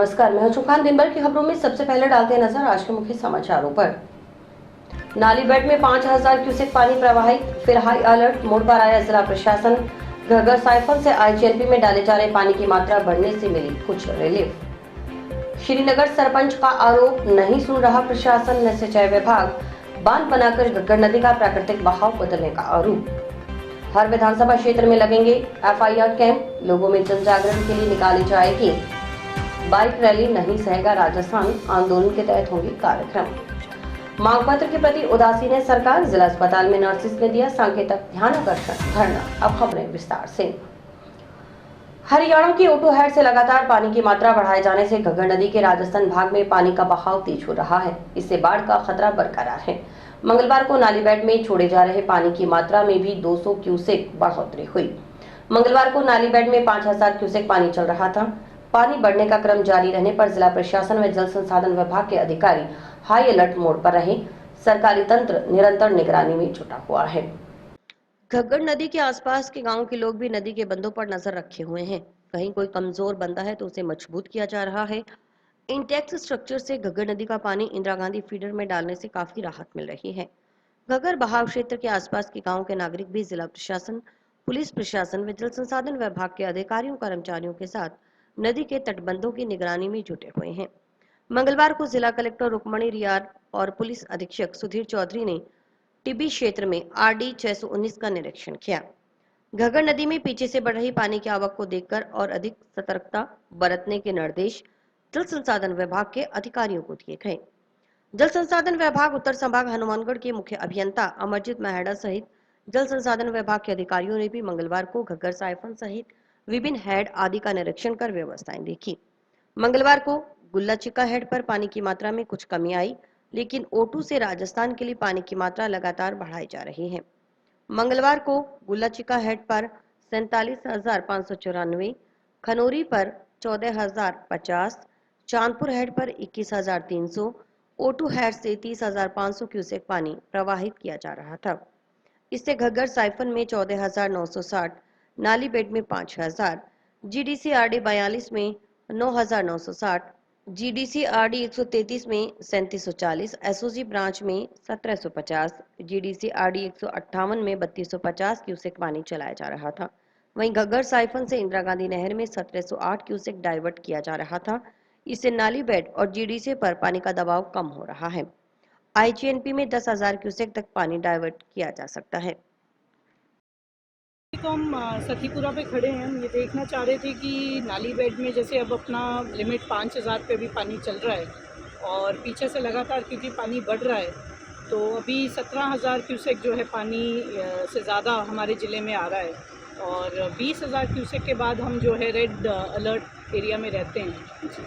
नमस्कार, मैं हूं खान। दिन भर की खबरों में सबसे पहले डालते हैं नजर आज के मुख्य समाचारों पर। नाली बेड में 5000 क्यूसेक पानी प्रवाहित, फिर हाई अलर्ट मोड पर आया जिला प्रशासन। घग्गर साइफन से आईजीएलपी में डाले जा रहे पानी की मात्रा बढ़ने से मिली कुछ रिलीफ। श्रीनगर सरपंच का आरोप, नहीं सुन रहा प्रशासन, न सिंचाई विभाग, बांध बनाकर घग्गर नदी का प्राकृतिक बहाव बदलने का आरोप। हर विधानसभा क्षेत्र में लगेंगे एफआईआर कैंप, लोगों में जन जागरण के लिए निकाली जाएगी बाइक रैली, नहीं सहेगा राजस्थान, आंदोलन के तहत होंगे कार्यक्रम। मांग पत्र के प्रति उदासीन है सरकार, जिला अस्पताल में नर्सिस ने दिया सांकेतिक ध्यानाकर्षण धरना। अब खबरें विस्तार से। हरियाणा की ओटो हेड से लगातार पानी की मात्रा बढ़ाए जाने से घग्गर नदी के राजस्थान भाग में पानी का बहाव तेज हो रहा है। इससे बाढ़ का खतरा बरकरार है। मंगलवार को नाली बेड में छोड़े जा रहे पानी की मात्रा में भी 200 क्यूसेक बढ़ोतरी हुई। मंगलवार को नाली बेड में 5000 क्यूसेक पानी चल रहा था। पानी बढ़ने का क्रम जारी रहने पर जिला प्रशासन व जल संसाधन विभाग के अधिकारी हाई अलर्ट मोड पर रहे। सरकारी तंत्र निरंतर निगरानी में जुटा हुआ है। घग्गर नदी के आसपास के गांव के लोग भी नदी के बंदों पर नजर रखे हुए हैं। कहीं कोई कमजोर बंदा है तो उसे मजबूत किया जा रहा है। इंटेक्स स्ट्रक्चर से घग्गर नदी का पानी इंदिरा गांधी फीडर में डालने से काफी राहत मिल रही है। घग्गर बहाव क्षेत्र के आसपास के गांव के नागरिक भी जिला प्रशासन, पुलिस प्रशासन व जल संसाधन विभाग के अधिकारियों कर्मचारियों के साथ नदी के तटबंधों की निगरानी में जुटे हुए हैं। मंगलवार को जिला कलेक्टर रुक्मणी रियार और पुलिस अधीक्षक सुधीर चौधरी ने टिब्बी क्षेत्र में आरडी 619 का निरीक्षण किया। घग्गर नदी में पीछे से बढ़ रही पानी की आवक को देखकर और अधिक सतर्कता बरतने के निर्देश जल संसाधन विभाग के अधिकारियों को दिए गए। जल संसाधन विभाग उत्तर संभाग हनुमानगढ़ के मुख्य अभियंता अमरजीत मेहड़ा सहित जल संसाधन विभाग के अधिकारियों ने भी मंगलवार को घग्गर साइफन सहित विभिन्न हेड आदि का निरीक्षण कर व्यवस्थाएं देखी। मंगलवार को गुल्लाचिका हेड पर पानी की मात्रा में कुछ कमी आई, लेकिन ओटू से राजस्थान के लिए पानी की मात्रा लगातार बढ़ाई जा रही है। मंगलवार को गुल्लाचिका हेड पर 47,594, खनौरी पर 14,050, चांदपुर हेड पर 21,300, ओटू हेड से 30,500 क्यूसेक पानी प्रवाहित किया जा रहा था। इससे घग्गर साइफन में 14,960, नाली बेड में 5,000, जीडीसी-आरडी 42 में 9,960, जीडीसी-आरडी 133 में 3740, एसओजी ब्रांच में 1750, जीडीसी-आरडी 158 में 3250 क्यूसेक पानी चलाया जा रहा था। वहीं घग्गर साइफन से इंदिरा गांधी नहर में 1708 क्यूसेक डाइवर्ट किया जा रहा था। इससे नाली बेड और जीडीसी पर पानी का दबाव कम हो रहा है। आईजीएनपी में 10,000 क्यूसेक तक पानी डाइवर्ट किया जा सकता है। तो हम सतीपुरा पे खड़े हैं। हम ये देखना चाह रहे थे कि नाली बेड में जैसे अब अपना लिमिट 5000 पे भी पानी चल रहा है और पीछे से लगातार क्योंकि पानी बढ़ रहा है तो अभी 17,000 क्यूसेक जो है पानी से ज़्यादा हमारे ज़िले में आ रहा है और 20,000 क्यूसेक के बाद हम जो है रेड अलर्ट एरिया में रहते हैं।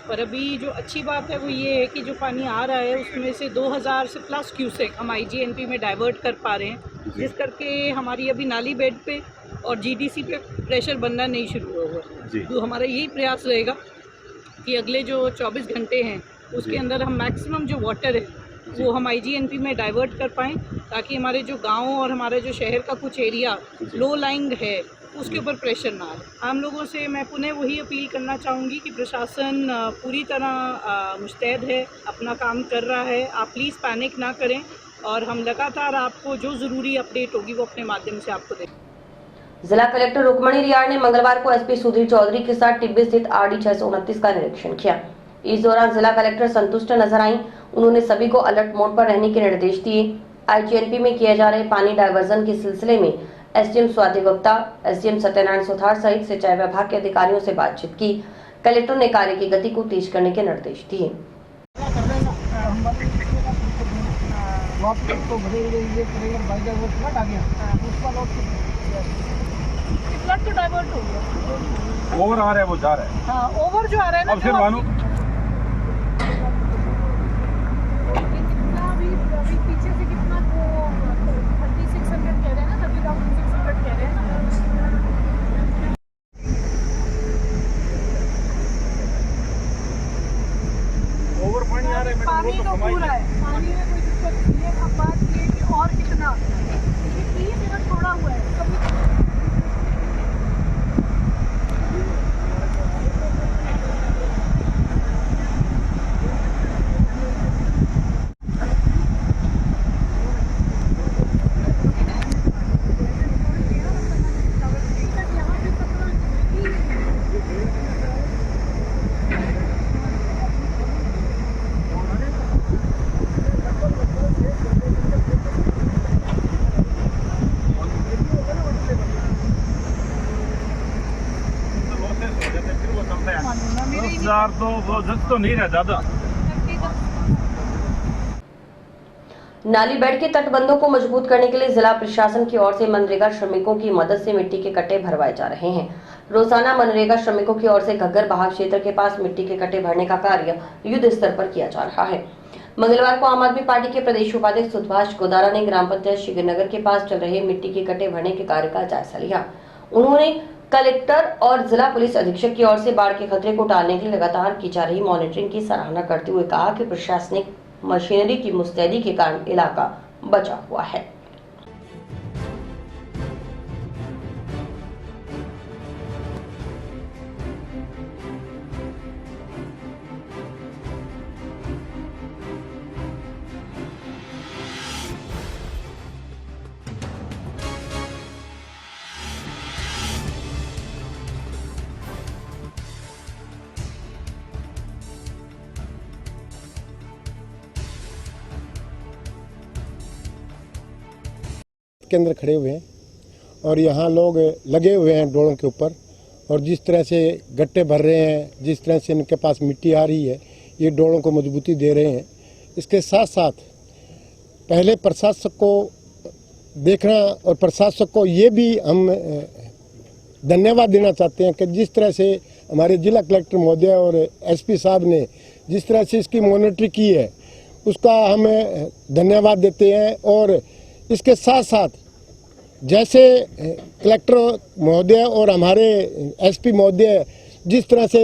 पर अभी जो अच्छी बात है वो ये है कि जो पानी आ रहा है उसमें से 2000 से प्लस क्यूसेक हम आईजीएनपी में डाइवर्ट कर पा रहे हैं, जिस करके हमारी अभी नाली बेड पे और जीडीसी पे प्रेशर बनना नहीं शुरू होगा। तो हमारा यही प्रयास रहेगा कि अगले जो 24 घंटे हैं उसके अंदर हम मैक्सिमम जो वाटर है वो हम आईजीएनपी में डाइवर्ट कर पाएँ, ताकि हमारे जो गांव और हमारे जो शहर का कुछ एरिया लो लाइंग है उसके ऊपर प्रेशर ना आए। आम लोगों से मैं पुनः वही अपील करना चाहूँगी कि प्रशासन पूरी तरह मुस्तैद है, अपना काम कर रहा है। आप प्लीज़ पैनिक ना करें और हम लगातार आपको जो ज़रूरी अपडेट होगी वो अपने माध्यम से आपको दें। जिला कलेक्टर रुक्मणी रियार ने मंगलवार को एसपी सुधीर चौधरी के साथ टिब्बी स्थित आरडी 629 का निरीक्षण किया। इस दौरान जिला कलेक्टर संतुष्ट नजर आईं। उन्होंने सभी को अलर्ट मोड पर रहने के निर्देश दिए। आईजीएनपी में किए जा रहे पानी डायवर्जन के सिलसिले में एसडीएम स्वाति गुप्ता, एसडीएम सत्यनारायण सुथार सहित सिंचाई विभाग के अधिकारियों से बातचीत की। कलेक्टर ने कार्य की गति को तेज करने के निर्देश दिए। तो डाइवर्ट हो गया, ओवर आ रहा है, वो जा रहा है। हाँ, ओवर जो आ रहा है ना, अब फिर मानो कितना अभी पीछे से कितना वो 3600 कह रहे हैं ना, 30,600 कह रहे हैं ना। ओवर पानी आ रहा है, पानी तो पूरा है, पानी में कोई दिक्कत नहीं है। अब बात ये कि और कितना, ये 3 मिनट थोड़ा हुआ है कभी। 5000 तो वो जज तो नहीं रहा ज्यादा। नाली बेड के तटबंधों को मजबूत करने के लिए जिला प्रशासन की ओर से मनरेगा श्रमिकों की मदद से मिट्टी के कट्टे भरवाए जा रहे हैं। रोजाना मनरेगा श्रमिकों की ओर से घग्गर बहाव क्षेत्र के पास मिट्टी के कट्टे भरने का कार्य युद्ध स्तर पर किया जा रहा है। मंगलवार को आम आदमी पार्टी के प्रदेश उपाध्यक्ष सुभाष गोदारा ने ग्राम पंचायत श्रीनगर के पास चल रहे मिट्टी के कट्टे भरने के कार्य का जायजा लिया। उन्होंने कलेक्टर और जिला पुलिस अधीक्षक की ओर से बाढ़ के खतरे को टालने के लिए लगातार की जा रही मॉनिटरिंग की सराहना करते हुए कहा कि प्रशासनिक मशीनरी की मुस्तैदी के कारण इलाका बचा हुआ है। के अंदर खड़े हुए हैं और यहाँ लोग लगे हुए हैं डोलों के ऊपर, और जिस तरह से गट्टे भर रहे हैं, जिस तरह से इनके पास मिट्टी आ रही है, ये डोलों को मजबूती दे रहे हैं। इसके साथ साथ पहले प्रशासक को देखना और प्रशासक को ये भी हम धन्यवाद देना चाहते हैं कि जिस तरह से हमारे जिला कलेक्टर महोदय और एसपी साहब ने जिस तरह से इसकी मॉनिटरिंग की है, उसका हम धन्यवाद देते हैं। और इसके साथ साथ जैसे कलेक्टर महोदय और हमारे एसपी महोदय जिस तरह से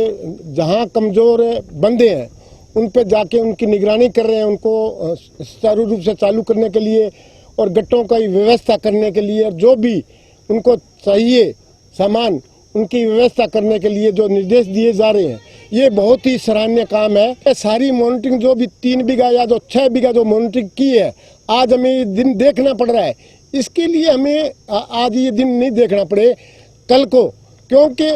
जहां कमज़ोर बंदे हैं उन पे जाके उनकी निगरानी कर रहे हैं, उनको सुचारू रूप से चालू करने के लिए और गट्टों की व्यवस्था करने के लिए, जो भी उनको चाहिए सामान उनकी व्यवस्था करने के लिए जो निर्देश दिए जा रहे हैं, ये बहुत ही सराहनीय काम है। ये सारी मॉनिटरिंग जो भी 3 बीघा या जो 6 बीघा जो मॉनिटरिंग की है, आज हमें ये दिन देखना पड़ रहा है। इसके लिए हमें आज ये दिन नहीं देखना पड़े कल को, क्योंकि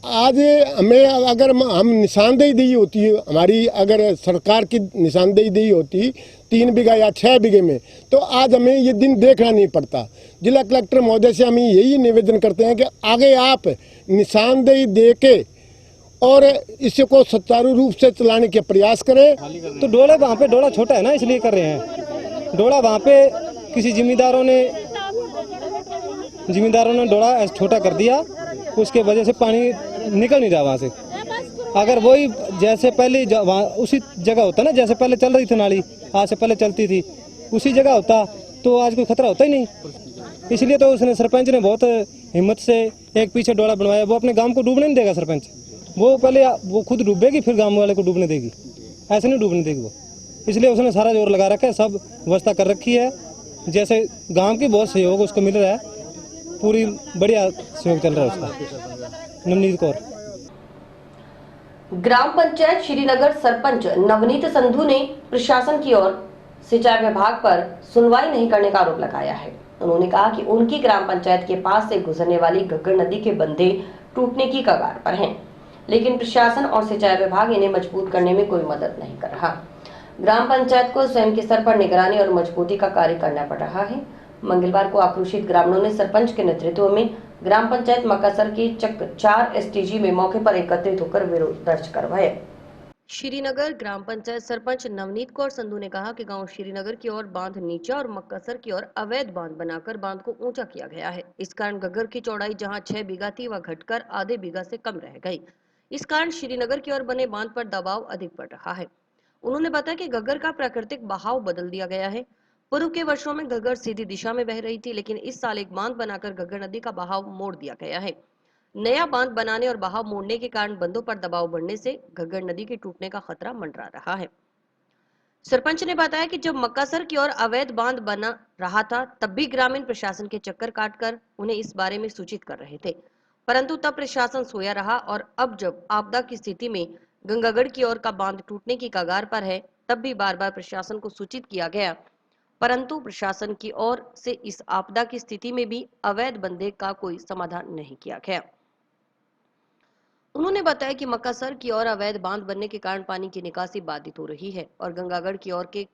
आज हमें अगर हम निशानदेही दी होती है, हमारी अगर सरकार की निशानदेही दी होती 3 बीघा या 6 बीघे में, तो आज हमें ये दिन देखना नहीं पड़ता। जिला कलेक्टर महोदय से हम यही निवेदन करते हैं कि आगे आप निशानदेही दे के और इसको सुचारू रूप से चलाने के प्रयास करें। तो डोला वहाँ पे डोला छोटा है ना, इसलिए कर रहे हैं। डोला वहाँ पे किसी जिम्मेदारों ने डोला छोटा कर दिया, उसके वजह से पानी निकल नहीं रहा वहाँ से। अगर वही जैसे पहले वहाँ उसी जगह होता ना, जैसे पहले चल रही थी नाली, आज से पहले चलती थी, उसी जगह होता तो आज कोई खतरा होता ही नहीं। इसलिए तो उसने सरपंच ने बहुत हिम्मत से एक पीछे डोला बनवाया। वो अपने गांव को डूबने नहीं देगा सरपंच, वो पहले वो खुद डूबेगी फिर गांव वाले को डूबने देगी, ऐसे नहीं डूबने देगी वो। इसलिए उसने सारा जोर लगा रखा है, सब व्यवस्था कर रखी है। जैसे गांव की बहुत सहयोग उसको मिल रहा है, पूरी बढ़िया सहयोग चल रहा है उसका। नवनीत कौर। ग्राम पंचायत श्रीनगर सरपंच नवनीत संधू ने प्रशासन की ओर सिंचाई विभाग पर सुनवाई नहीं करने का आरोप लगाया है। उन्होंने कहा कि उनकी ग्राम पंचायत के पास से गुजरने वाली घग्गर नदी के बंधे टूटने की कगार पर हैं, लेकिन प्रशासन और सिंचाई विभाग इन्हें मजबूत करने में कोई मदद नहीं कर रहा। ग्राम पंचायत को स्वयं के स्तर पर निगरानी और मजबूती का कार्य करना पड़ रहा है। मंगलवार को आक्रोशित ग्रामीणों ने सरपंच के नेतृत्व में ग्राम पंचायत मकासर के चक 4 एसटीजी में मौके पर एकत्रित होकर विरोध दर्ज करवाया। श्रीनगर ग्राम पंचायत सरपंच नवनीत कौर संधू ने कहा कि गांव श्रीनगर की ओर बांध नीचा और मक्कासर की ओर अवैध बांध बनाकर बांध को ऊंचा किया गया है। इस कारण घग्गर की चौड़ाई जहां 6 बीघा थी वह घटकर आधे बीघा से कम रह गई। इस कारण श्रीनगर की ओर बने बांध पर दबाव अधिक पड़ रहा है। उन्होंने बताया कि घग्गर का प्राकृतिक बहाव बदल दिया गया है। पूर्व के वर्षों में घग्गर सीधी दिशा में बह रही थी, लेकिन इस साल एक बांध बनाकर घग्गर नदी का बहाव मोड़ दिया गया है। नया बांध बनाने और बहाव मोड़ने के कारण बंधों पर दबाव बढ़ने से घग्गर नदी के टूटने का खतरा मंडरा रहा है। सरपंच ने बताया कि जब मक्कासर की ओर अवैध बांध बना रहा था, तब भी ग्रामीण प्रशासन के चक्कर काटकर उन्हें इस बारे में सूचित कर रहे थे, परंतु तब प्रशासन सोया रहा और अब जब आपदा की स्थिति में गंगागढ़ की ओर का बांध टूटने की कगार पर है, तब भी बार बार प्रशासन को सूचित किया गया, परंतु प्रशासन की ओर से इस आपदा की स्थिति में भी अवैध बंधे का कोई समाधान नहीं किया गया। उन्होंने बताया कि मक्कासर की ओर अवैध बांध बनने के कारण पानी की निकासी बाधित हो रही है और गंगागढ़ की ओर के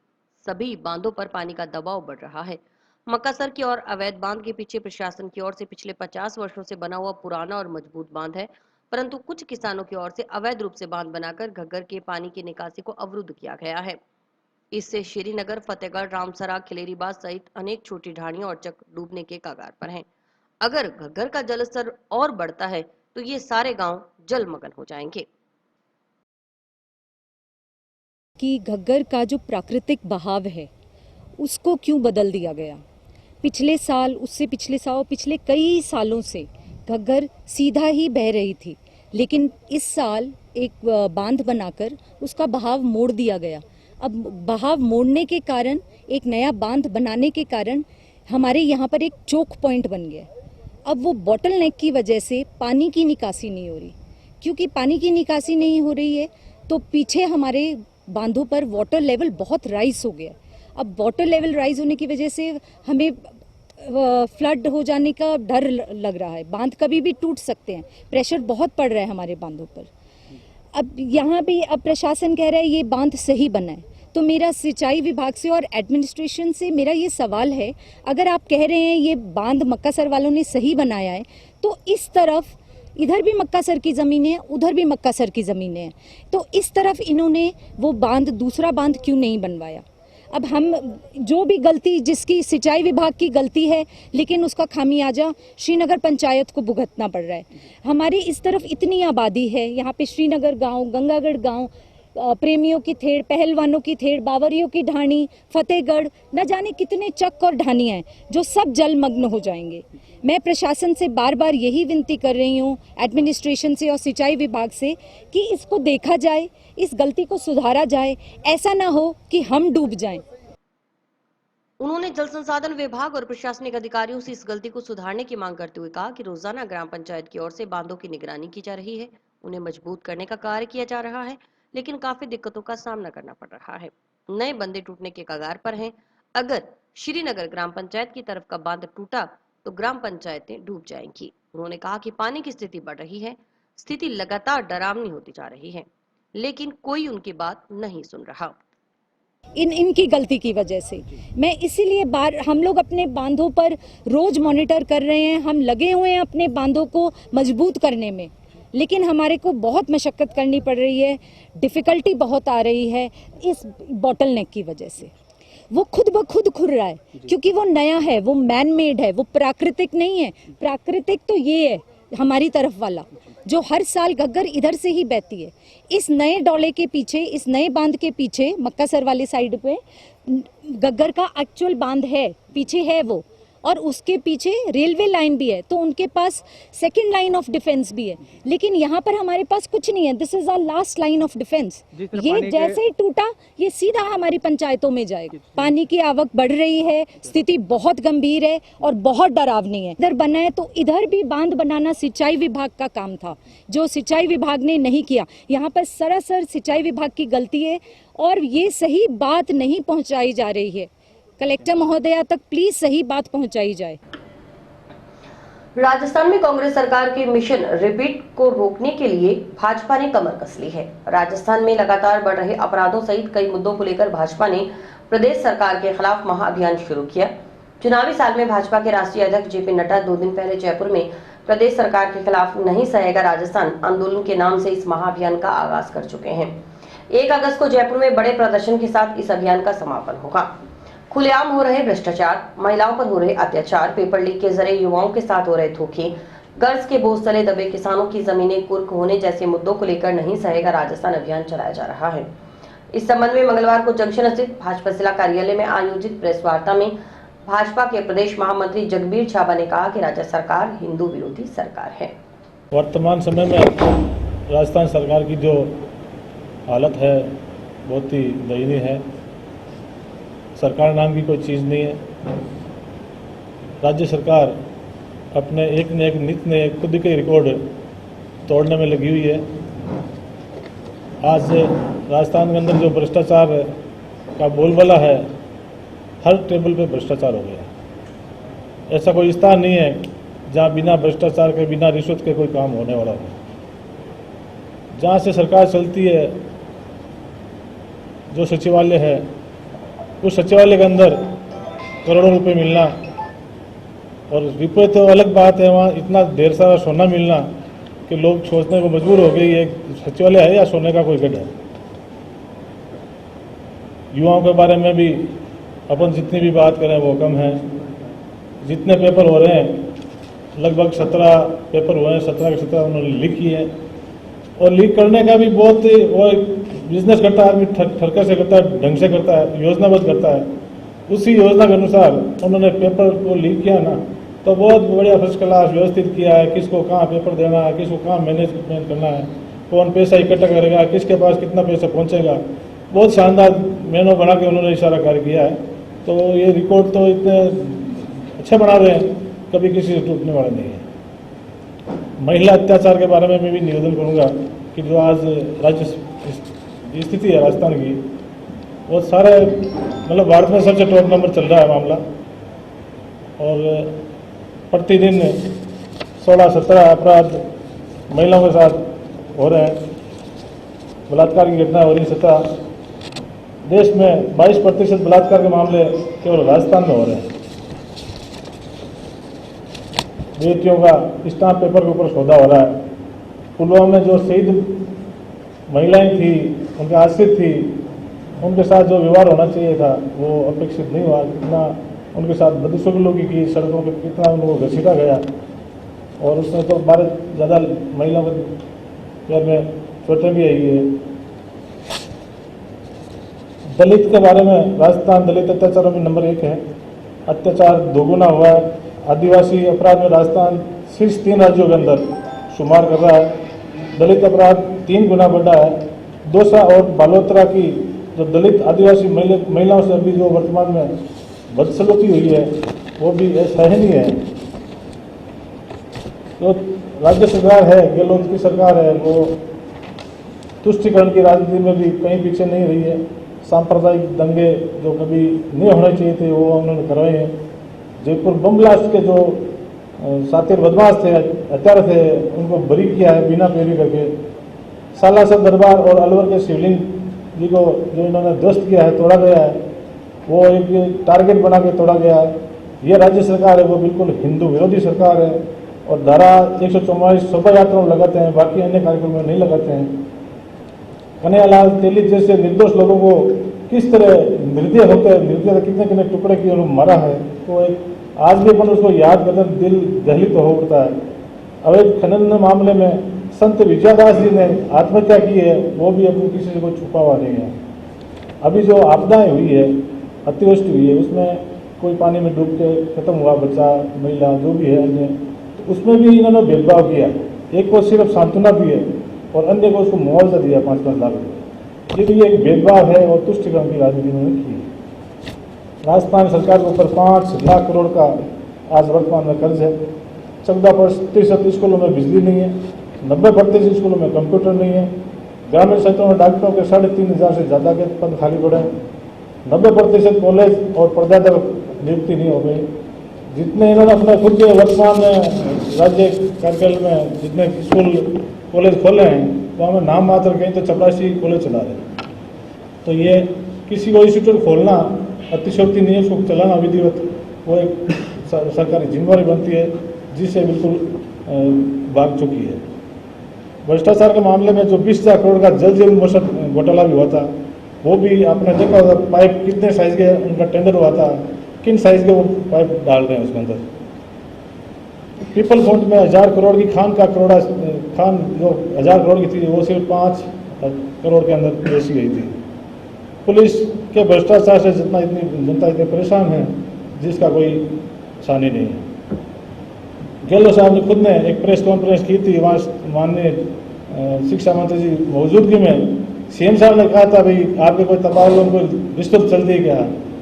सभी बांधों पर पानी का दबाव बढ़ रहा है। मक्कासर की ओर अवैध बांध के पीछे प्रशासन की ओर से पिछले 50 वर्षों से बना हुआ पुराना और मजबूत बांध है। परंतु कुछ किसानों की ओर से अवैध रूप से बांध बनाकर घग्गर के पानी की निकासी को अवरुद्ध किया गया है। इससे श्रीनगर, फतेहगढ़, रामसरा, खिलेरीबाग सहित अनेक छोटी ढाणियां और चक डूबने के कगार पर हैं। अगर घग्गर का जलस्तर और बढ़ता है तो ये सारे गांव जलमग्न हो जाएंगे। कि घग्गर का जो प्राकृतिक बहाव है उसको क्यों बदल दिया गया। पिछले साल, उससे पिछले साल, पिछले कई सालों से घग्गर सीधा ही बह रही थी, लेकिन इस साल एक बांध बनाकर उसका बहाव मोड़ दिया गया। अब बहाव मोड़ने के कारण, एक नया बांध बनाने के कारण हमारे यहाँ पर एक चोक पॉइंट बन गया। अब वो बॉटल नेक की वजह से पानी की निकासी नहीं हो रही। क्योंकि पानी की निकासी नहीं हो रही है तो पीछे हमारे बांधों पर वाटर लेवल बहुत राइज हो गया। अब वाटर लेवल राइज होने की वजह से हमें फ्लड हो जाने का डर लग रहा है। बांध कभी भी टूट सकते हैं, प्रेशर बहुत पड़ रहा है हमारे बांधों पर। अब यहाँ भी अब प्रशासन कह रहा है ये बांध सही बना है, तो मेरा सिंचाई विभाग से और एडमिनिस्ट्रेशन से मेरा ये सवाल है, अगर आप कह रहे हैं ये बांध मक्कासर वालों ने सही बनाया है, तो इस तरफ इधर भी मक्कासर की ज़मीनें हैं, उधर भी मक्कासर की ज़मीनें हैं, तो इस तरफ इन्होंने वो बांध, दूसरा बांध क्यों नहीं बनवाया। अब हम जो भी गलती, जिसकी सिंचाई विभाग की गलती है, लेकिन उसका खामियाजा श्रीनगर पंचायत को भुगतना पड़ रहा है। हमारी इस तरफ इतनी आबादी है, यहाँ पे श्रीनगर गांव, गंगागढ़ गांव, प्रेमियों की थेड़, पहलवानों की थेड़, बावरियों की ढाणी, फतेहगढ़, न जाने कितने चक और ढानियाँ हैं जो सब जलमग्न हो जाएंगे। मैं प्रशासन से बार बार यही विनती कर रही हूँ, एडमिनिस्ट्रेशन से और सिंचाई विभाग से, कि इसको देखा जाए, इस गलती को सुधारा जाए, ऐसा ना हो कि हम डूब जाएं। उन्होंने जल संसाधन विभाग और प्रशासनिक अधिकारियों से इस गलती को सुधारने की मांग करते हुए कहा कि रोजाना ग्राम पंचायत की ओर से बांधों की निगरानी की जा रही है, उन्हें मजबूत करने का कार्य किया जा रहा है, लेकिन काफी दिक्कतों का सामना करना पड़ रहा है। नए बंदे टूटने के कगार पर हैं। अगर श्रीनगर ग्राम पंचायत की तरफ का बांध टूटा तो ग्राम पंचायतें डूब जाएंगी। उन्होंने कहा कि पानी की स्थिति बढ़ रही है, स्थिति लगातार डरावनी होती जा रही है, लेकिन कोई उनकी बात नहीं सुन रहा। इनकी गलती की वजह से मैं इसीलिए हम लोग अपने बांधों पर रोज मॉनिटर कर रहे हैं, हम लगे हुए हैं अपने बांधों को मजबूत करने में, लेकिन हमारे को बहुत मशक्कत करनी पड़ रही है, डिफ़िकल्टी बहुत आ रही है इस बॉटल नेक की वजह से। वो खुद ब खुद खुर रहा है, क्योंकि वो नया है, वो मैन मेड है, वो प्राकृतिक नहीं है। प्राकृतिक तो ये है हमारी तरफ वाला, जो हर साल घग्गर इधर से ही बहती है। इस नए डोले के पीछे, इस नए बांध के पीछे, मक्कासर वाली साइड पे घग्गर का एक्चुअल बांध है, पीछे है वो, और उसके पीछे रेलवे लाइन भी है, तो उनके पास सेकंड लाइन ऑफ डिफेंस भी है। लेकिन यहाँ पर हमारे पास कुछ नहीं है। This is our last line of defence. ये जैसे ही टूटा, ये सीधा हमारी पंचायतों में जाएगा। पानी की आवक बढ़ रही है, स्थिति बहुत गंभीर है और बहुत डरावनी है। इधर बना है तो इधर भी बांध बनाना सिंचाई विभाग का काम था, जो सिंचाई विभाग ने नहीं किया। यहाँ पर सरासर सिंचाई विभाग की गलती है और ये सही बात नहीं पहुँचाई जा रही है। कलेक्टर महोदया तक प्लीज सही बात पहुंचाई जाए। राजस्थान में कांग्रेस सरकार के मिशन रिपीट को रोकने के लिए भाजपा ने कमर कस ली है। राजस्थान में लगातार बढ़ रहे अपराधों सहित कई मुद्दों को लेकर भाजपा ने प्रदेश सरकार के खिलाफ महाअभियान शुरू किया। चुनावी साल में भाजपा के राष्ट्रीय अध्यक्ष जेपी नड्डा 2 दिन पहले जयपुर में प्रदेश सरकार के खिलाफ नहीं सहेगा राजस्थान आंदोलन के नाम से इस महाअभियान का आगाज कर चुके हैं। 1 अगस्त को जयपुर में बड़े प्रदर्शन के साथ इस अभियान का समापन होगा। खुलेआम हो रहे भ्रष्टाचार, महिलाओं पर हो रहे अत्याचार, पेपर लीक के जरिए युवाओं के साथ हो रहे धोखे, कर्ज के बोझ तले दबे किसानों की जमीनें कुर्क होने जैसे मुद्दों को लेकर नहीं सहेगा राजस्थान अभियान चलाया जा रहा है। इस संबंध में मंगलवार को जंक्शन स्थित भाजपा जिला कार्यालय में आयोजित प्रेस वार्ता में भाजपा के प्रदेश महामंत्री जगबीर छाबा ने कहा कि राज्य सरकार हिंदू विरोधी सरकार है। वर्तमान समय में राजस्थान सरकार की जो हालत है बहुत ही दयनीय है। सरकार नाम की कोई चीज़ नहीं है। राज्य सरकार अपने एक न एक नित्य ने खुद के रिकॉर्ड तोड़ने में लगी हुई है। आज राजस्थान के अंदर जो भ्रष्टाचार का बोलबाला है, हर टेबल पे भ्रष्टाचार हो गया। ऐसा कोई स्थान नहीं है जहाँ बिना भ्रष्टाचार के, बिना रिश्वत के कोई काम होने वाला हो। जहाँ से सरकार चलती है, जो सचिवालय है, उस सचिवालय के अंदर करोड़ों रुपए मिलना, और रुपये तो अलग बात है, वहाँ इतना ढेर सारा सोना मिलना, कि लोग सोचने को मजबूर हो गई, ये सचिवालय है या सोने का कोई गढ़ है। युवाओं के बारे में भी अपन जितनी भी बात करें वो कम है। जितने पेपर हो रहे हैं, लगभग 17 पेपर हुए हैं, 17 के 17 उन्होंने लीक किए हैं। और लीक करने का भी बहुत वो बिजनेस करता है आदमी, ठरके से करता है, ढंग से करता है, योजनाबद्ध करता है। उसी योजना के अनुसार उन्होंने पेपर को लीक किया ना, तो बहुत बढ़िया फर्स्ट क्लास व्यवस्थित किया है, किसको कहाँ पेपर देना है, किसको कहाँ मैनेजमेंट करना है, कौन पैसा इकट्ठा करेगा, किसके पास कितना पैसा पहुँचेगा। बहुत शानदार मेनू बना के उन्होंने इशारा कार्य किया है। तो ये रिकॉर्ड तो इतने अच्छे बना रहे हैं, कभी किसी से टूटने वाला नहीं है। महिला अत्याचार के बारे में मैं भी निवेदन करूंगा कि जो आज राज्य स्थिति है राजस्थान की, वो सारे मतलब भारत में सबसे टॉप नंबर चल रहा है मामला। और प्रतिदिन 16-17 अपराध महिलाओं के साथ हो रहे हैं, बलात्कार की घटना हो रही है 17। देश में 22% बलात्कार के मामले केवल राजस्थान में हो रहे हैं। बेटियों का स्टाम्प पेपर के ऊपर सौदा हो रहा है। पुलवामा में जो शहीद महिलाएं थी, उनके आश्रित थी, उनके साथ जो व्यवहार होना चाहिए था वो अपेक्षित नहीं हुआ। कितना उनके साथ बदसलूकी की, सड़कों पर कितना उनको घसीटा गया, और उसमें तो 12 ज़्यादा महिलाओं के पैर में चोटें भी आई है। दलित के बारे में राजस्थान दलित अत्याचारों में नंबर 1 है। अत्याचार दोगुना हुआ है। आदिवासी अपराध में राजस्थान शीर्ष 3 राज्यों के अंदर शुमार कर रहा है। दलित अपराध 3 गुना बढ़ा है। दौसा और बालोतरा की जो दलित आदिवासी महिलाओं से अभी जो वर्तमान में बदसलूकी हुई है वो भी असहनीय है। जो राज्य सरकार है, गहलोत की सरकार है, वो तुष्टीकरण की राजनीति में भी कहीं पीछे नहीं रही है। सांप्रदायिक दंगे जो कभी नहीं होने चाहिए थे वो उन्होंने करवाए हैं। जयपुर बम ब्लास्ट के जो सातिर बदमाश थे, हत्यारे थे, उनको बरी किया है बिना पैरवी करके। सालासर दरबार और अलवर के शिवलिंग जी को जो इन्होंने ध्वस्त किया है, तोड़ा गया है, वो एक टारगेट बना के तोड़ा गया है। ये राज्य सरकार है वो बिल्कुल हिंदू विरोधी सरकार है। और धारा 144 शोभा यात्राओं लगाते हैं, बाकी अन्य कार्यक्रमों में नहीं लगाते हैं। कन्हैयालाल तेली जैसे निर्दोष लोगों को किस तरह निर्दय होकर कितने कितने टुकड़े किए उन्होंने मारा है, तो एक आज भी अपन उसको याद करते दिल दहलित हो उठता है। अवैध खनन मामले में संत विजयदास जी ने आत्महत्या की है, वो भी अपनी किसी से कोई छुपा हुआ नहीं है। अभी जो आपदाएं हुई है, अतिवृष्टि हुई है, उसमें कोई पानी में डूब के खत्म हुआ बच्चा, महिला, जो भी है अन्य, तो उसमें भी इन्होंने भेदभाव किया। एक को सिर्फ सांत्वना दी है और अन्य को उसको मुआवजा दिया 5-5 लाख रुपये। ये भी एक भेदभाव है और तुष्टीकरण की राजनीति उन्होंने की है। राजस्थान सरकार के ऊपर 5 लाख करोड़ का आज वर्तमान में कर्ज है। 14% स्कूलों में बिजली नहीं है। 90% स्कूलों में कंप्यूटर नहीं है। ग्रामीण क्षेत्रों में डॉक्टरों के 3500 से ज़्यादा के पद खाली पड़े हैं। 90% कॉलेज और प्रदाता नियुक्ति नहीं हो गई। जितने इन्होंने अपने खुद के वर्तमान राज्य कार्यकाल में जितने स्कूल कॉलेज खोले हैं, तो हमें नाम मात्र कहीं तो 84 कॉलेज चला रहे हैं। तो ये किसी को इंस्टीट्यूट खोलना अतिशयोक्ति नहीं है, उसको चलाना विधिवत वो एक सरकारी जिम्मेवारी बनती है, जिससे बिल्कुल भाग चुकी है। भ्रष्टाचार के मामले में जो 20,000 करोड़ का जल जीवन मिशन घोटाला भी हुआ था, वो भी आपने देखा होगा। पाइप कितने साइज के उनका टेंडर हुआ था, किन साइज के वो पाइप डाल रहे हैं उसके अंदर। पीपल फंड में 1000 करोड़ की खान जो 1000 करोड़ की थी, वो सिर्फ 5 करोड़ के अंदर बेची गई थी। पुलिस के भ्रष्टाचार से इतनी जनता इतनी परेशान है जिसका कोई सानी नहीं है। गहलोत साहब ने खुद ने एक प्रेस कॉन्फ्रेंस की थी, वहाँ माननीय शिक्षा मंत्री जी मौजूदगी में सीएम साहब ने कहा था भाई आपके कोई तबादलों में कोई रिश्वत चल दी क्या,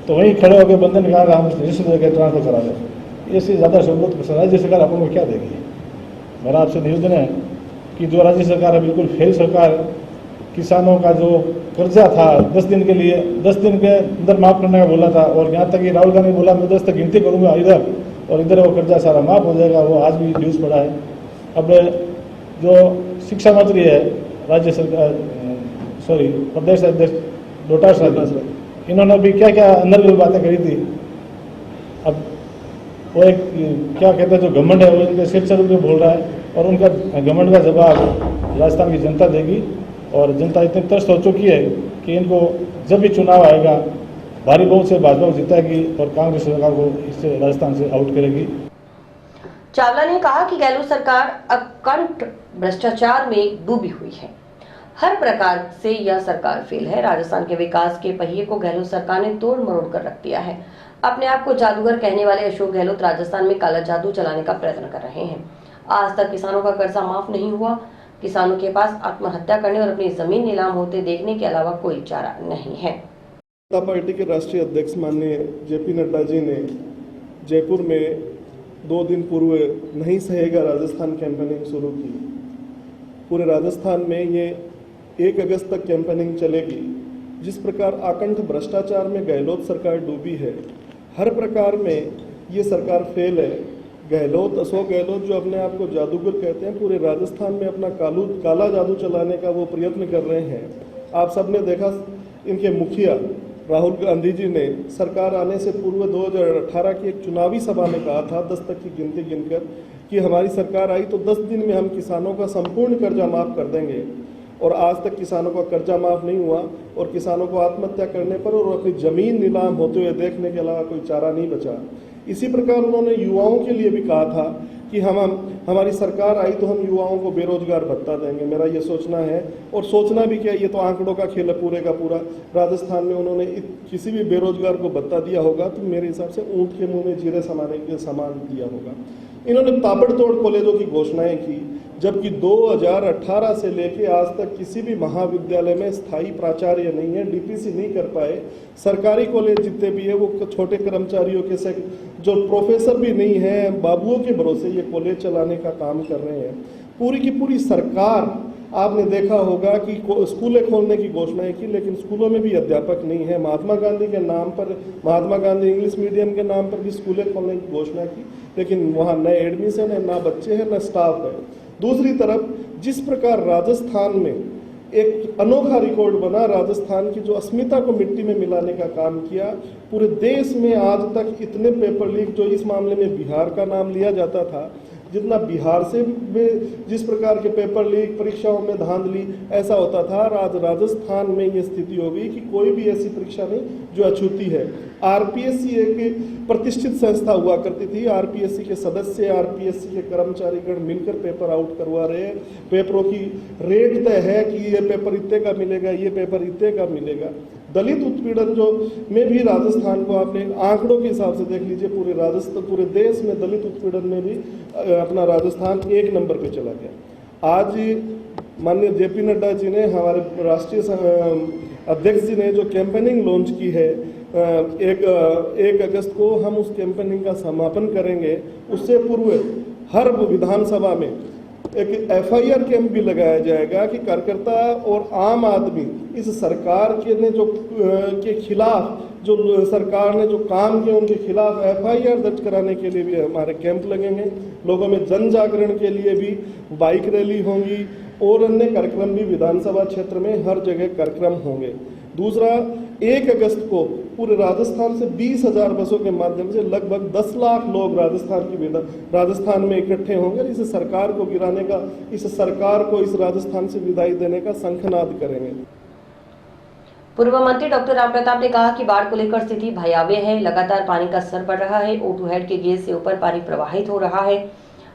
तो वहीं खड़े होकर बंदे ने कहा हम रिश्वत देकर ट्रांसफर करा दें। इससे ज़्यादा सबूत राज्य सरकार अपन को क्या देगी। मेरा आपसे निवेदन है कि जो राज्य सरकार है बिल्कुल फेल सरकार है। किसानों का जो कर्जा था 10 दिन के लिए 10 दिन के अंदर माफ़ करने का बोला था, और यहाँ तक कि राहुल गांधी बोला मैं 10 तक गिनती करूँगा इधर, और इधर वो कर्जा सारा माफ़ हो जाएगा। वो आज भी न्यूज़ पड़ा है। अब जो शिक्षा मंत्री है राज्य सरकार प्रदेश अध्यक्ष डोटासरा, इन्होंने भी क्या क्या अंदर बातें करी थी। अब वो एक क्या कहते हैं जो घमंड है वो इनके सिर चढ़ के बोल रहा है और उनका घमंड का जवाब राजस्थान की जनता देगी। और जनता इतनी त्रस्त हो चुकी है कि इनको जब भी चुनाव आएगा भारी बहुमत से भाजपा को जिताएगी और कांग्रेस सरकार को इससे राजस्थान से आउट करेगी। चावला ने कहा कि गहलोत सरकार अकंठ भ्रष्टाचार में डूबी हुई है। हर प्रकार से यह सरकार फेल है। राजस्थान के विकास के पहिए को गहलोत सरकार ने तोड़ मरोड़ कर रख दिया है। अपने आप को जादूगर कहने वाले अशोक गहलोत राजस्थान में काला जादू चलाने का प्रयत्न कर रहे हैं। आज तक किसानों का कर्जा माफ नहीं हुआ। किसानों के पास आत्महत्या करने और अपनी जमीन नीलाम होते देखने के अलावा कोई चारा नहीं है। जनता पार्टी के राष्ट्रीय अध्यक्ष माननीय जेपी नड्डा जी ने जयपुर में 2 दिन पूर्व नहीं सहेगा राजस्थान कैंपेनिंग शुरू की। पूरे राजस्थान में ये 1 अगस्त तक कैंपेनिंग चलेगी। जिस प्रकार आकंठ भ्रष्टाचार में गहलोत सरकार डूबी है, हर प्रकार में ये सरकार फेल है। गहलोत, अशोक गहलोत जो अपने आप को जादूगर कहते हैं, पूरे राजस्थान में अपना काला जादू चलाने का वो प्रयत्न कर रहे हैं। आप सबने देखा इनके मुखिया राहुल गांधी जी ने सरकार आने से पूर्व 2018 की एक चुनावी सभा में कहा था 10 तक की गिनती गिनकर कि हमारी सरकार आई तो 10 दिन में हम किसानों का संपूर्ण कर्जा माफ कर देंगे। और आज तक किसानों का कर्जा माफ नहीं हुआ और किसानों को आत्महत्या करने पर और अपनी जमीन नीलाम होते हुए देखने के अलावा कोई चारा नहीं बचा। इसी प्रकार उन्होंने युवाओं के लिए भी कहा था कि हमारी सरकार आई तो हम युवाओं को बेरोजगार भत्ता देंगे। मेरा ये सोचना है, और सोचना भी क्या, ये तो आंकड़ों का खेल है पूरे का पूरा। राजस्थान में उन्होंने किसी भी बेरोजगार को भत्ता दिया होगा तो मेरे हिसाब से ऊँट के मुंह में जीरे समाने के समान दिया होगा। इन्होंने ताबड़तोड़ कॉलेजों की घोषणाएं की, जबकि 2018 से लेके आज तक किसी भी महाविद्यालय में स्थायी प्राचार्य नहीं है, डीपीसी नहीं कर पाए। सरकारी कॉलेज जितने भी है वो छोटे कर्मचारियों के से जो प्रोफेसर भी नहीं है, बाबुओं के भरोसे ये कॉलेज चलाने का काम कर रहे हैं। पूरी की पूरी सरकार, आपने देखा होगा कि स्कूलें खोलने की घोषणाएं की, लेकिन स्कूलों में भी अध्यापक नहीं है। महात्मा गांधी के नाम पर, महात्मा गांधी इंग्लिश मीडियम के नाम पर भी स्कूलें खोलने की घोषणा की, लेकिन वहाँ न एडमिशन है, ना बच्चे हैं, न स्टाफ है। दूसरी तरफ जिस प्रकार राजस्थान में एक अनोखा रिकॉर्ड बना, राजस्थान की जो अस्मिता को मिट्टी में मिलाने का काम किया, पूरे देश में आज तक इतने पेपर लीक, जो इस मामले में बिहार का नाम लिया जाता था, जितना बिहार से जिस प्रकार के पेपर लीक, परीक्षाओं में धांधली ऐसा होता था, आज राजस्थान में ये स्थिति हो गई कि कोई भी ऐसी परीक्षा नहीं जो अछूती है। आरपीएससी एक प्रतिष्ठित संस्था हुआ करती थी। आरपीएससी के सदस्य, आरपीएससी के कर्मचारीगण मिलकर पेपर आउट करवा रहे हैं। पेपरों की रेट तय है कि ये पेपर इतने का मिलेगा, ये पेपर इतने का मिलेगा। दलित उत्पीड़न जो में भी राजस्थान को आपने आंकड़ों के हिसाब से देख लीजिए, पूरे देश में दलित उत्पीड़न में भी अपना राजस्थान 1 नंबर पे चला गया। आज माननीय जेपी नड्डा जी ने, हमारे राष्ट्रीय अध्यक्ष जी ने जो कैंपेनिंग लॉन्च की है, 1 अगस्त को हम उस कैंपेनिंग का समापन करेंगे। उससे पूर्व हर विधानसभा में एक FIR कैंप भी लगाया जाएगा कि कार्यकर्ता और आम आदमी इस सरकार के खिलाफ, जो सरकार ने जो काम किया उनके खिलाफ FIR दर्ज कराने के लिए भी हमारे कैंप लगेंगे। लोगों में जन जागरण के लिए भी बाइक रैली होंगी और अन्य कार्यक्रम भी विधानसभा क्षेत्र में हर जगह कार्यक्रम होंगे। दूसरा, 1 अगस्त को पूरे राजस्थान से 20,000 बसों के माध्यम से लगभग 10 लाख लोग राजस्थान में इकट्ठे होंगे। इस सरकार को गिराने का, इस सरकार को इस राजस्थान से विदाई देने का शंखनाद करेंगे। पूर्व मंत्री डॉक्टर रामप्रताप ने कहा कि बाढ़ को लेकर स्थिति भयावह है। लगातार पानी का स्तर बढ़ रहा है। O2 हेड के गेट से ऊपर पानी प्रवाहित हो रहा है।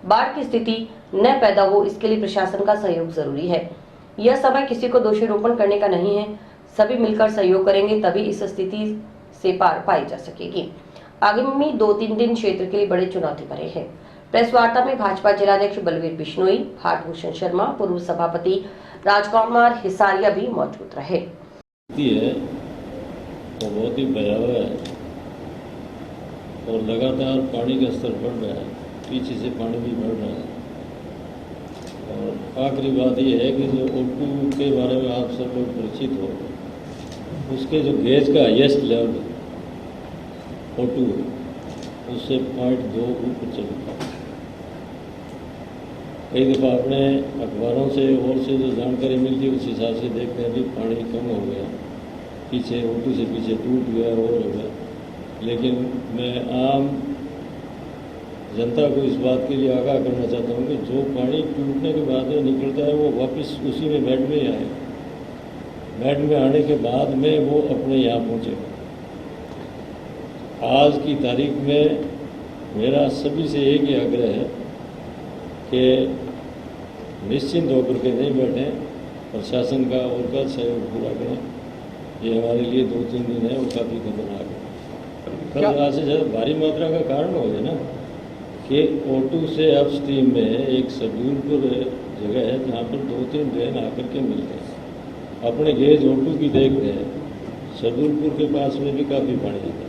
बाढ़ की स्थिति न पैदा हो, इसके लिए प्रशासन का सहयोग जरूरी है। यह समय किसी को दोषारोपण करने का नहीं है। सभी मिलकर सहयोग करेंगे तभी इस स्थिति से पार पाई जा सकेगी। आगामी 2-3 दिन क्षेत्र के लिए बड़े चुनौती भरे हैं। प्रेस वार्ता में भाजपा जिलाध्यक्ष बलवीर बिश्नोई, हाटभूषण शर्मा, पूर्व सभापति राजकुमार हिसारिया भी मौजूद रहे। है वो बहुत ही भयावह है और लगातार पानी का स्तर बढ़ रहा है, पीछे से पानी भी बढ़ रहा है। और आखिरी बात ये है कि जो O2 के बारे में आप सब लोग परिचित हो, उसके जो गेज का हाईएस्ट लेवल O2 उससे 0.2 ऊपर चल गया। कई दफ़ा अपने अखबारों से और से जो जानकारी मिलती है उस हिसाब से देखते हैं भी पानी कम हो गया, पीछे O2 से पीछे टूट गया और हो गया। लेकिन मैं आम जनता को इस बात के लिए आगाह करना चाहता हूँ कि जो पानी टूटने के बाद में निकलता है वो वापस उसी में बेड में ही आए। बेड में आने के बाद में वो अपने यहाँ पहुँचेगा। आज की तारीख में मेरा सभी से एक ही आग्रह है कि निश्चिंत होकर के नहीं बैठें, प्रशासन का और का सहयोग पूरा करें। ये हमारे लिए 2-3 दिन है वो काफ़ी खतरनाक है। कल आज से ज़्यादा भारी मात्रा का कारण हो गया ना कि O2 से अपस्ट्रीम में एक सरदूलपुर जगह है जहाँ पर 2-3 ड्रेन आकर के मिलते हैं। अपने गेज O2 की देखते हैं, सरदूलपुर के पास में भी काफ़ी पानी आता है।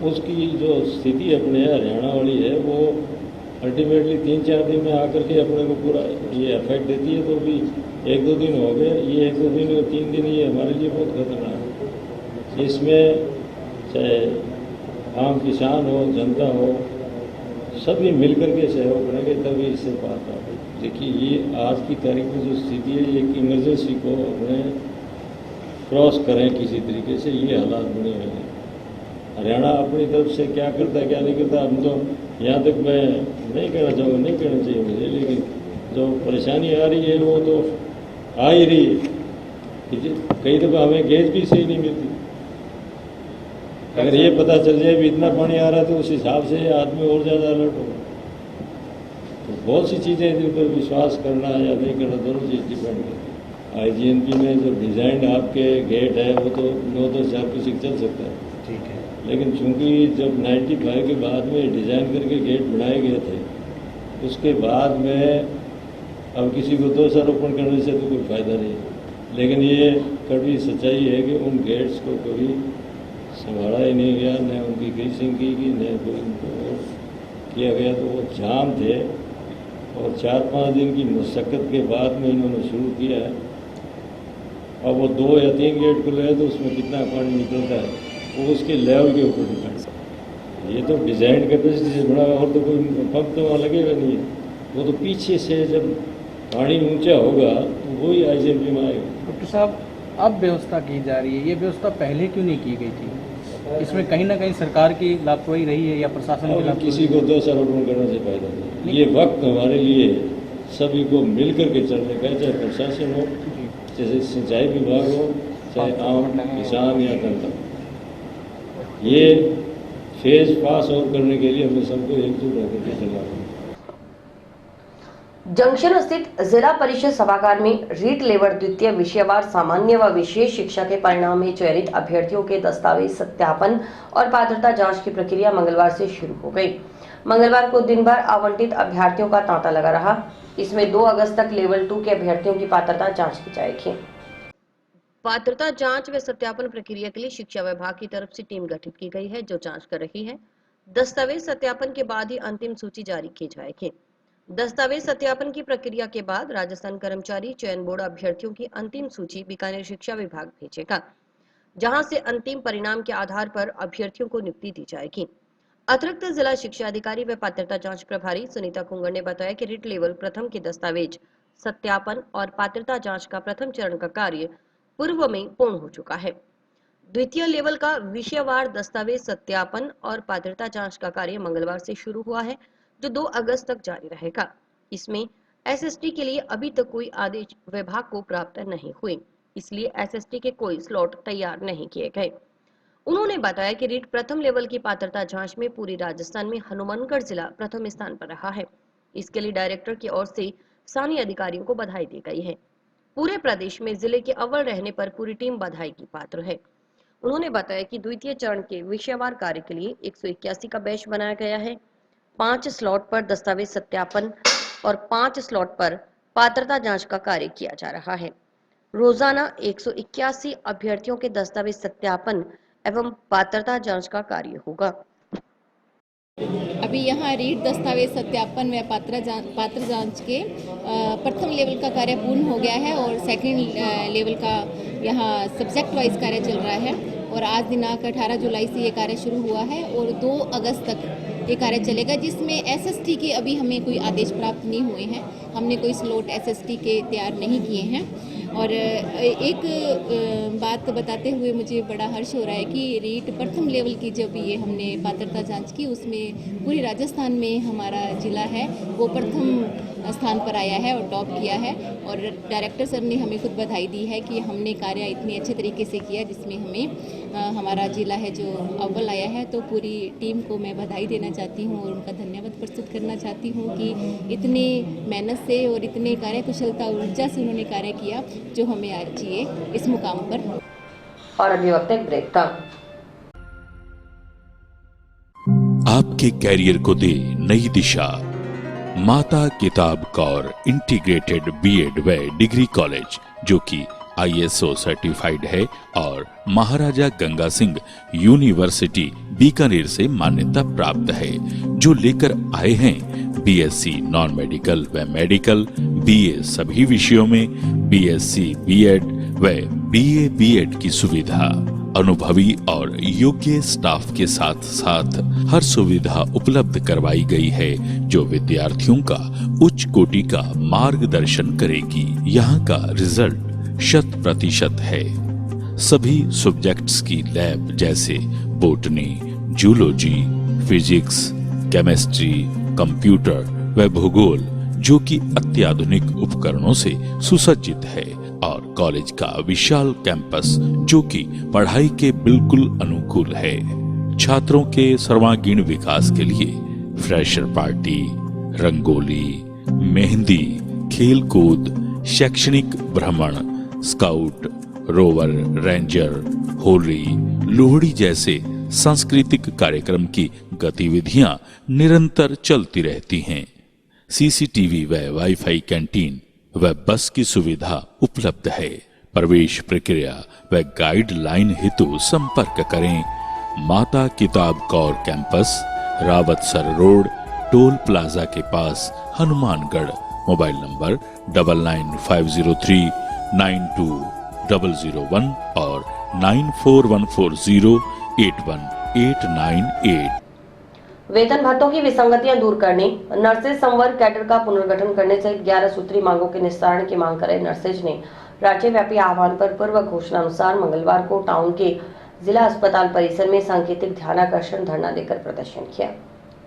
उसकी जो स्थिति अपने हरियाणा वाली है वो अल्टीमेटली 3-4 दिन में आकर के अपने को पूरा ये इफेक्ट देती है। तो भी 1-2 दिन हो गए, ये 1-2 दिन और 3 दिन ये हमारे लिए बहुत खतरनाक है। इसमें चाहे आम किसान हो, जनता हो, सभी मिलकर के सहयोग करेंगे तभी इससे पार पाएंगे। देखिए ये आज की तारीख में जो स्थिति है, ये इमरजेंसी को अपने क्रॉस करें किसी तरीके से, ये हालात बने हुए हैं। हरियाणा अपनी तरफ से क्या करता है क्या नहीं करता, हम तो यहाँ तक मैं नहीं कहना चाहूँगा, नहीं कहना चाहिए मुझे, लेकिन जो परेशानी आ रही है वो तो आ ही रही है। कई दफ़ा हमें गैस भी सही नहीं मिलती। अगर ये पता चल जाए भी इतना पानी आ रहा है तो उस हिसाब से आदमी और ज़्यादा अलर्ट होगा। तो बहुत सी चीज़ें जिन पर विश्वास करना या नहीं करना दोनों चीज़ डिपेंड करती है। IGNP में जो डिज़ाइन आपके गेट है वो तो 9-10 हज़ार किसी चल सकता है, ठीक है, लेकिन चूंकि जब 95 के बाद में डिज़ाइन करके गेट बनाए गए थे, उसके बाद में अब किसी को दोषारोपण करने से तो कोई फ़ायदा नहीं है। लेकिन ये कड़वी सच्चाई है कि उन गेट्स को कभी संभाला ही नहीं गया, न उनकी ग्रीसिंग की गई, न कोई उनको किया गया। तो वो जाम थे और 4-5 दिन की मशक्क़त के बाद में इन्होंने शुरू किया है। अब वो 2 या 3 गेट खुले हैं तो उसमें कितना पानी निकलता है वो उसके लेवल के ऊपर डिपेंड है। ये तो डिज़ाइन कैपेसिटी से बड़ा, और तो कोई पंप तो वहाँ लगेगा नहीं है। वो तो पीछे से जब पानी ऊंचा होगा तो वही IGNP में आएगा। डॉक्टर साहब, अब व्यवस्था की जा रही है, ये व्यवस्था पहले क्यों नहीं की गई थी? इसमें कहीं ना कहीं सरकार की लापरवाही रही है या प्रशासन की और लापरवाही? किसी को दोषारोपण करने से फायदा नहीं। ये वक्त हमारे लिए सभी को मिल करके चलने का, चाहे प्रशासन हो, चाहे सिंचाई विभाग हो, चाहे आम किसान या जनता। ये फेज पास और करने के लिए हमें सबको एकजुट होकर के चलना होगा। जंक्शन स्थित जिला परिषद सभागार में रीट लेवल द्वितीय विषयवार सामान्य व विशेष शिक्षा के परिणाम में चयनित अभ्यर्थियों के दस्तावेज सत्यापन और पात्रता जांच की प्रक्रिया मंगलवार से शुरू हो गई। मंगलवार को दिन भर आवंटित अभ्यर्थियों का तांता लगा रहा। इसमें 2 अगस्त तक लेवल 2 के अभ्यर्थियों की पात्रता जाँच की जाएगी। पात्रता जांच व सत्यापन प्रक्रिया के लिए शिक्षा विभाग की तरफ से टीम गठित की गई है जो जांच कर रही है। दस्तावेज सत्यापन के बाद ही अंतिम सूची जारी की जाएगी। दस्तावेज सत्यापन की प्रक्रिया के बाद राजस्थान कर्मचारी चयन बोर्ड अभ्यर्थियों की अंतिम सूची बीकानेर शिक्षा विभाग भेजेगा, जहां से अंतिम परिणाम के आधार पर अभ्यर्थियों को नियुक्ति दी जाएगी। अतिरिक्त जिला शिक्षा अधिकारी व पात्रता जांच प्रभारी सुनीता कुंगर ने बताया कि रिट लेवल प्रथम के दस्तावेज सत्यापन और पात्रता जांच का प्रथम चरण का कार्य पूर्व में पूर्ण हो चुका है। द्वितीय लेवल का विषयवार दस्तावेज सत्यापन और पात्रता जांच का कार्य मंगलवार से शुरू हुआ है, जो 2 अगस्त तक जारी रहेगा। इसमें SST के लिए अभी तक कोई आदेश विभाग को प्राप्त नहीं हुए, इसलिए SST के कोई स्लॉट तैयार नहीं किए गए। उन्होंने बताया कि रीट प्रथम लेवल की पात्रता जांच में पूरी राजस्थान में हनुमानगढ़ जिला प्रथम स्थान पर रहा है। इसके लिए डायरेक्टर की ओर से स्थानीय अधिकारियों को बधाई दी गई है। पूरे प्रदेश में जिले के अव्वल रहने पर पूरी टीम बधाई की पात्र है। उन्होंने बताया कि द्वितीय चरण के विषयवार कार्य के लिए 181 का बैच बनाया गया है। 5 स्लॉट पर दस्तावेज सत्यापन और 5 स्लॉट पर पात्रता जांच का कार्य किया जा रहा है। रोजाना 181 अभ्यर्थियों के दस्तावेज सत्यापन एवं पात्रता जांच का कार्य होगा। अभी यहाँ रीट दस्तावेज सत्यापन व पात्र जांच के प्रथम लेवल का कार्य पूर्ण हो गया है और सेकंड लेवल का यहाँ सब्जेक्ट वाइज कार्य चल रहा है और आज दिनांक 18 जुलाई से ये कार्य शुरू हुआ है और 2 अगस्त तक ये कार्य चलेगा, जिसमें SST के अभी हमें कोई आदेश प्राप्त नहीं हुए हैं। हमने कोई स्लॉट SST के तैयार नहीं किए हैं और एक बात बताते हुए मुझे बड़ा हर्ष हो रहा है कि रीट प्रथम लेवल की जब ये हमने पात्रता जांच की उसमें पूरे राजस्थान में हमारा ज़िला है वो प्रथम स्थान पर आया है और टॉप किया है। और डायरेक्टर सर ने हमें खुद बधाई दी है कि हमने कार्य इतने अच्छे तरीके से किया जिसमें हमें हमारा जिला है जो अव्वल आया है। तो पूरी टीम को मैं बधाई देना चाहती हूँ और उनका धन्यवाद प्रस्तुत करना चाहती हूँ कि इतने मेहनत से और इतने कार्यकुशलता ऊर्जा से उन्होंने कार्य किया जो हमें आज चाहिए इस मुकाम पर। और अभी वक्त एक ब्रेक था। आपके कैरियर को दे नई दिशा। माता किताब कौर इंटीग्रेटेड बीएड व डिग्री कॉलेज जो कि ISO सर्टिफाइड है और महाराजा गंगा सिंह यूनिवर्सिटी बीकानेर से मान्यता प्राप्त है, जो लेकर आए हैं BSc नॉन मेडिकल व मेडिकल, BA सभी विषयों में, BSc बीएड व BA बीएड की सुविधा। अनुभवी और योग्य स्टाफ के साथ साथ हर सुविधा उपलब्ध करवाई गई है जो विद्यार्थियों का उच्च कोटि का मार्गदर्शन करेगी। यहाँ का रिजल्ट 100% है। सभी सब्जेक्ट्स की लैब जैसे botany, zoology, physics, chemistry, computer व भूगोल जो कि अत्याधुनिक उपकरणों से सुसज्जित है और कॉलेज का विशाल कैंपस जो कि पढ़ाई के बिल्कुल अनुकूल है। छात्रों के सर्वांगीण विकास के लिए फ्रेशर पार्टी, रंगोली, मेहंदी, खेल कूद, शैक्षणिक भ्रमण, scout, rover, ranger, Holi, Lohri जैसे सांस्कृतिक कार्यक्रम की गतिविधियां निरंतर चलती रहती हैं। CCTV व वाईफाई कैंटीन व बस की सुविधा उपलब्ध है। प्रवेश प्रक्रिया व गाइडलाइन हेतु संपर्क करें माता किताब Kaur campus, Rawatsar road, toll plaza के पास, हनुमानगढ़। मोबाइल नंबर 9950392001 और 9414081898। वेतन भत्तों की विसंगतियां दूर करने, नर्सेज संवर्ग कैडर का पुनर्गठन करने सहित 11 सूत्री मांगों के निस्तारण की मांग करे नर्सेज ने राज्यव्यापी आह्वान पर पूर्व घोषणा अनुसार मंगलवार को टाउन के जिला अस्पताल परिसर में सांकेतिक ध्यानाकर्षण धरना देकर प्रदर्शन किया।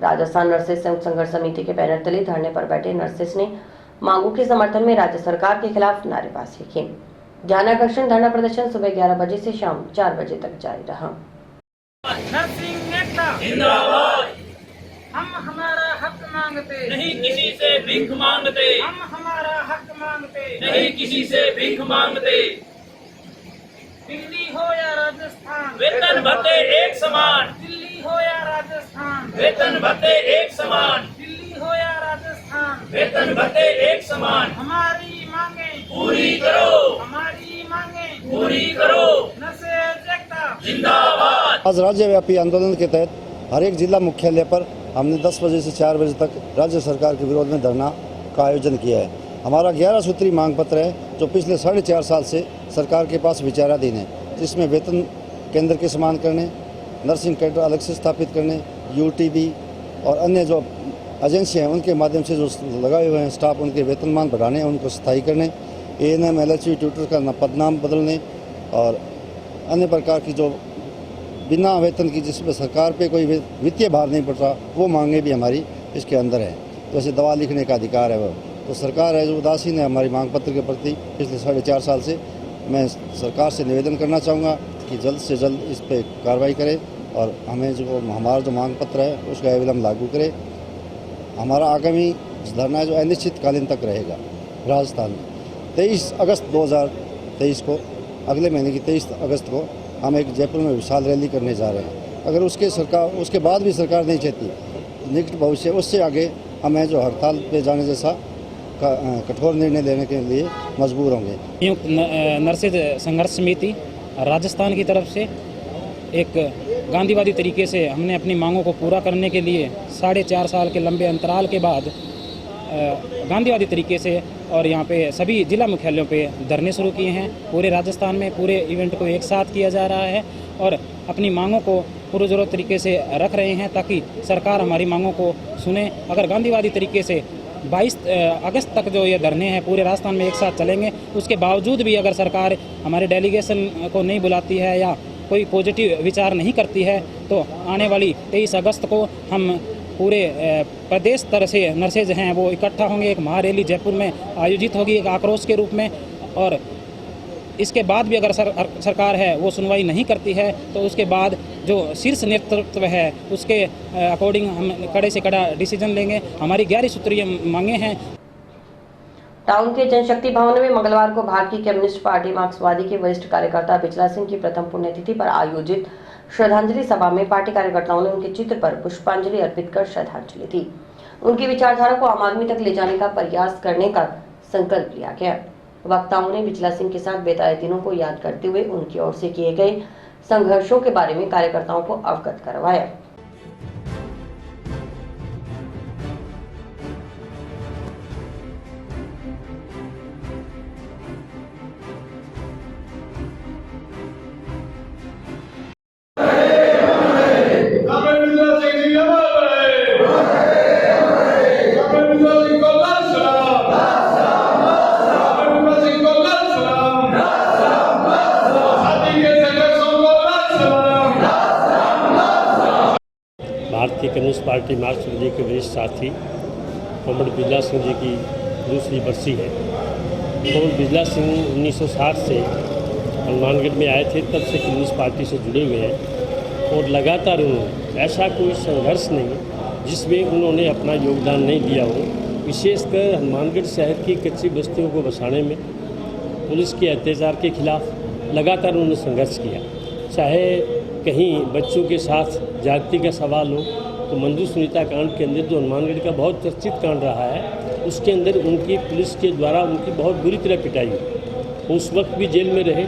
राजस्थान नर्सेज संयुक्त संघर्ष समिति के बैनर तले धरने पर बैठे नर्सेज ने मांगों के समर्थन में राज्य सरकार के खिलाफ नारेबाजी की। ध्यानाकर्षण धरना प्रदर्शन सुबह 11 बजे से शाम 4 बजे तक जारी रहा। हम हमारा हक मांगते नहीं किसी से भीख मांगते, हम हमारा हक मांगते नहीं किसी से भीख मांगते। दिल्ली हो या राजस्थान, वेतन भत्ते एक समान, दिल्ली हो या राजस्थान, वेतन भत्ते एक समान, दिल्ली हो या राजस्थान, वेतन भत्ते एक समान। हमारी मांगे पूरी करो, हमारी मांगे पूरी करो। नर्सेज एकता जिंदाबाद। आज राज्यव्यापी आंदोलन के तहत हर एक जिला मुख्यालय पर हमने 10 बजे से 4 बजे तक राज्य सरकार के विरोध में धरना का आयोजन किया है। हमारा 11 सूत्री मांग पत्र है जो पिछले 4.5 साल से सरकार के पास विचाराधीन है, जिसमें वेतन केंद्र के समान करने, नर्सिंग कैडर अलग से स्थापित करने, UTB और अन्य जो एजेंसियाँ हैं उनके माध्यम से जो लगाए हुए हैं स्टाफ उनके वेतनमान बढ़ाने, उनको स्थायी करने, ANM LHV ट्यूटर का पदनाम बदलने और अन्य प्रकार की जो बिना वेतन की जिसमें सरकार पे कोई वित्तीय भार नहीं पड़ रहा, वो मांगे भी हमारी इसके अंदर है। जैसे दवा लिखने का अधिकार है वो, तो सरकार है जो उदासीन है हमारी मांग पत्र के प्रति पिछले 4.5 साल से। मैं सरकार से निवेदन करना चाहूँगा कि जल्द से जल्द इस पर कार्रवाई करे और हमें जो हमारा जो मांग पत्र है उसका अविलंब लागू करे। हमारा आगामी धरना जो अनिश्चितकालीन तक रहेगा राजस्थान में। 23 अगस्त 2023 को, अगले महीने की 23 अगस्त को हम एक जयपुर में विशाल रैली करने जा रहे हैं। अगर उसके बाद भी सरकार नहीं चाहती, निकट भविष्य उससे आगे हमें जो हड़ताल पे जाने जैसा कठोर निर्णय लेने के लिए मजबूर होंगे। संयुक्त नर्सेज संघर्ष समिति राजस्थान की तरफ से एक गांधीवादी तरीके से हमने अपनी मांगों को पूरा करने के लिए 4.5 साल के लंबे अंतराल के बाद गांधीवादी तरीके से और यहाँ पे सभी जिला मुख्यालयों पे धरने शुरू किए हैं। पूरे राजस्थान में पूरे इवेंट को एक साथ किया जा रहा है और अपनी मांगों को पुरजोर तरीके से रख रहे हैं ताकि सरकार हमारी मांगों को सुने। अगर गांधीवादी तरीके से 22 अगस्त तक जो ये धरने हैं पूरे राजस्थान में एक साथ चलेंगे। उसके बावजूद भी अगर सरकार हमारे डेलीगेशन को नहीं बुलाती है या कोई पॉजिटिव विचार नहीं करती है तो आने वाली 23 अगस्त को हम पूरे प्रदेश स्तर से नर्सेज हैं वो इकट्ठा होंगे। एक महारैली जयपुर में आयोजित होगी एक आक्रोश के रूप में, और इसके बाद भी अगर सरकार है वो सुनवाई नहीं करती है तो उसके बाद जो शीर्ष नेतृत्व है उसके अकॉर्डिंग हम कड़े से कड़ा डिसीजन लेंगे। हमारी 11 सूत्रीय मांगे हैं। टाउन के जनशक्ति भवन में मंगलवार को भारतीय कम्युनिस्ट पार्टी मार्क्सवादी के वरिष्ठ कार्यकर्ता बिचला सिंह की प्रथम पुण्यतिथि पर आयोजित श्रद्धांजलि सभा में पार्टी कार्यकर्ताओं ने उनके चित्र पर पुष्पांजलि अर्पित कर श्रद्धांजलि दी। उनकी विचारधारा को आम आदमी तक ले जाने का प्रयास करने का संकल्प लिया गया। वक्ताओं ने बिचला सिंह के साथ बिताए दिनों को याद करते हुए उनकी ओर से किए गए संघर्षों के बारे में कार्यकर्ताओं को अवगत करवाया। भारतीय कम्युनिस्ट पार्टी मार्क्सवादी के वरिष्ठ साथी कॉमरेड बिजला सिंह जी की दूसरी बरसी है। कॉमरेड बिजला सिंह 1960 से हनुमानगढ़ में आए थे, तब से कम्युनिस्ट पार्टी से जुड़े हुए हैं और लगातार उन्होंने ऐसा कोई संघर्ष नहीं जिसमें उन्होंने अपना योगदान नहीं दिया हो। विशेषकर हनुमानगढ़ शहर की कच्ची बस्तियों को बसाने में पुलिस के अत्याचार के खिलाफ लगातार उन्होंने संघर्ष किया। चाहे कहीं बच्चों के साथ जाति का सवाल हो तो मंजू सुनीता कांड के अंदर जो हनुमानगढ़ का बहुत चर्चित कांड रहा है उसके अंदर उनकी पुलिस के द्वारा उनकी बहुत बुरी तरह पिटाई हुई। उस वक्त भी जेल में रहे,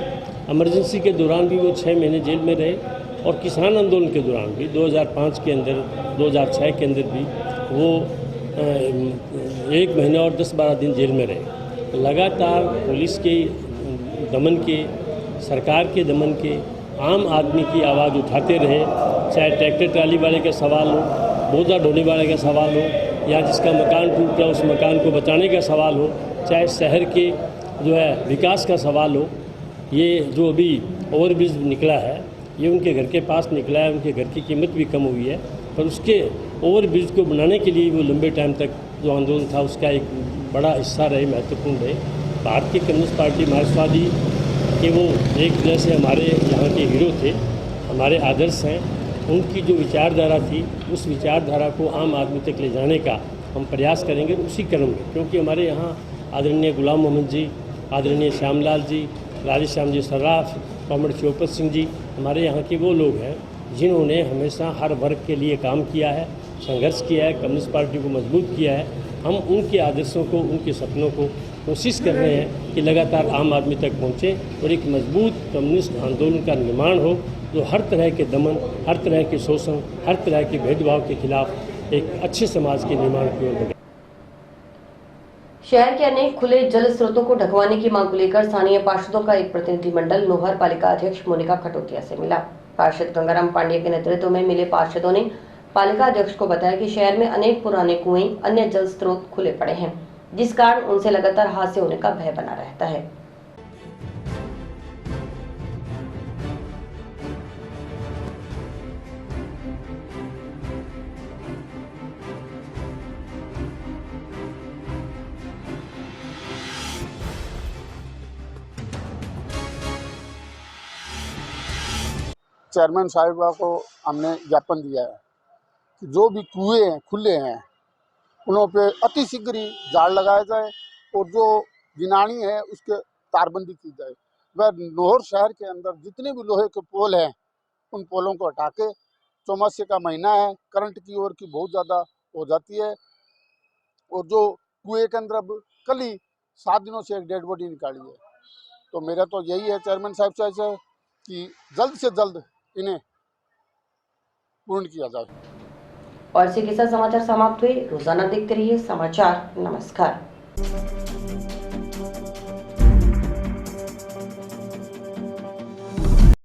इमरजेंसी के दौरान भी वो 6 महीने जेल में रहे और किसान आंदोलन के दौरान भी 2005 के अंदर 2006 के अंदर भी वो 1 महीना और 10-12 दिन जेल में रहे। लगातार पुलिस के दमन के, सरकार के दमन के, आम आदमी की आवाज़ उठाते रहे। चाहे ट्रैक्टर ट्राली वाले का सवाल हो, बोझा ढोने वाले का सवाल हो, या जिसका मकान टूट गया उस मकान को बचाने का सवाल हो, चाहे शहर के जो है विकास का सवाल हो। ये जो अभी ओवरब्रिज निकला है ये उनके घर के पास निकला है, उनके घर की कीमत भी कम हुई है, पर उसके ओवरब्रिज को बनाने के लिए वो लंबे टाइम तक जो आंदोलन था उसका एक बड़ा हिस्सा रहे, महत्वपूर्ण रहे। भारतीय कम्युनिस्ट पार्टी मार्क्सवादी कि वो एक तरह से हमारे यहाँ के हीरो थे, हमारे आदर्श हैं। उनकी जो विचारधारा थी उस विचारधारा को आम आदमी तक ले जाने का हम प्रयास करेंगे उसी क्रम में, क्योंकि हमारे यहाँ आदरणीय गुलाम मोहम्मद जी, आदरणीय श्यामलाल जी, राधेश्याम जी सर्राफ, कॉमरेड शिवपत सिंह जी हमारे यहाँ के वो लोग हैं जिन्होंने हमेशा हर वर्ग के लिए काम किया है, संघर्ष किया है, कम्युनिस्ट पार्टी को मजबूत किया है। हम उनके आदर्शों को, उनके सपनों को कोशिश कर रहे हैं कि लगातार आम आदमी तक पहुँचे और एक मजबूत कम्युनिस्ट आंदोलन का निर्माण हो जो हर तरह के दमन, हर तरह के शोषण, हर तरह के भेदभाव के खिलाफ एक अच्छे समाज के निर्माण की ओर बढ़े। शहर के अनेक खुले जल स्रोतों को ढकवाने की मांग को लेकर स्थानीय पार्षदों का एक प्रतिनिधिमंडल नोहर पालिका अध्यक्ष मोनिका खटोतिया से मिला। पार्षद गंगाराम पांडे के नेतृत्व में मिले पार्षदों ने पालिका अध्यक्ष को बताया कि शहर में अनेक पुराने कुएं, अन्य जल स्रोत खुले पड़े हैं, जिस कारण उनसे लगातार हादसे होने का भय बना रहता है। चेयरमैन साहिबा को हमने ज्ञापन दिया है कि जो भी कुएं हैं खुले हैं उन पे अति शीघ्र ही जाल लगाया जाए और जो गिनानी है उसके तारबंदी की जाए। वह नोहर शहर के अंदर जितने भी लोहे के पोल हैं उन पोलों को हटा के, चौमासे का महीना है, करंट की ओर की बहुत ज़्यादा हो जाती है और जो कुएं के अंदर अब कल ही 7 दिनों से एक डेड बॉडी निकाली है। तो मेरा तो यही है चेयरमैन साहब से कि जल्द से जल्द इन्हें पूर्ण किया जाए। और इसी के साथ समाचार समाप्त हुए। रोजाना देखते रहिए समाचार। नमस्कार।